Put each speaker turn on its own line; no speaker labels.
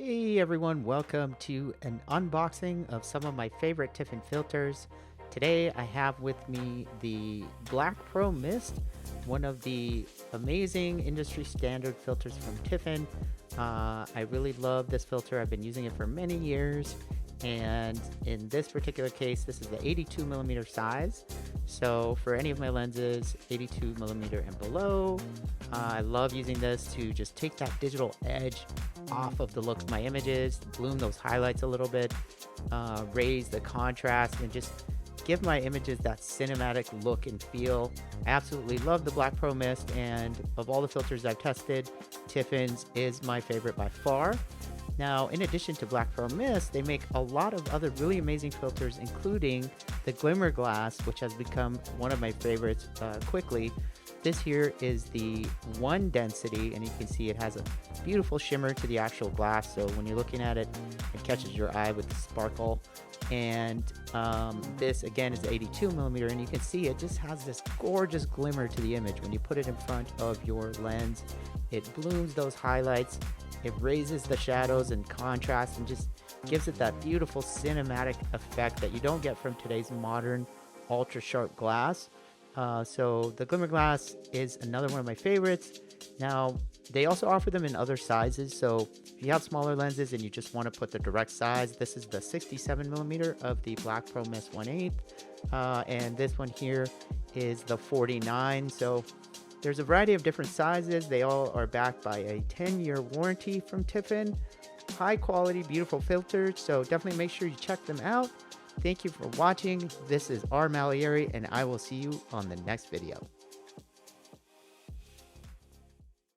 Hey everyone, welcome to an unboxing of some of my favorite Tiffen filters. Today I have with me the Black Pro-Mist, one of the amazing industry standard filters from Tiffen. I really love this filter. I've been using it for many years, and in this particular case this is the 82mm size. So for any of my lenses 82mm and below, I love using this to just take that digital edge off of the looks of my images, bloom those highlights a little bit, raise the contrast, and just give my images that cinematic look and feel. I absolutely love the Black Pro-Mist, and of all the filters I've tested, Tiffen's is my favorite by far. Now, in addition to Black Pro-Mist, they make a lot of other really amazing filters, including the Glimmerglass, which has become one of my favorites quickly. This here is the 1 density, and you can see it has a beautiful shimmer to the actual glass. So when you're looking at it, it catches your eye with the sparkle. And this again is 82mm, and you can see it just has this gorgeous glimmer to the image. When you put it in front of your lens, it blooms those highlights, it raises the shadows and contrast, and just gives it that beautiful cinematic effect that you don't get from today's modern ultra sharp glass. So the Glimmerglass is another one of my favorites. Now, they also offer them in other sizes, so if you have smaller lenses and you just want to put the direct size, this is the 67mm of the Black Pro-Mist 1/8, and this one here is the 49. So there's a variety of different sizes. They all are backed by a 10-year warranty from Tiffen. High quality, beautiful filters, so definitely make sure you check them out. Thank you for watching. This is Malayeri, and I will see you on the next video.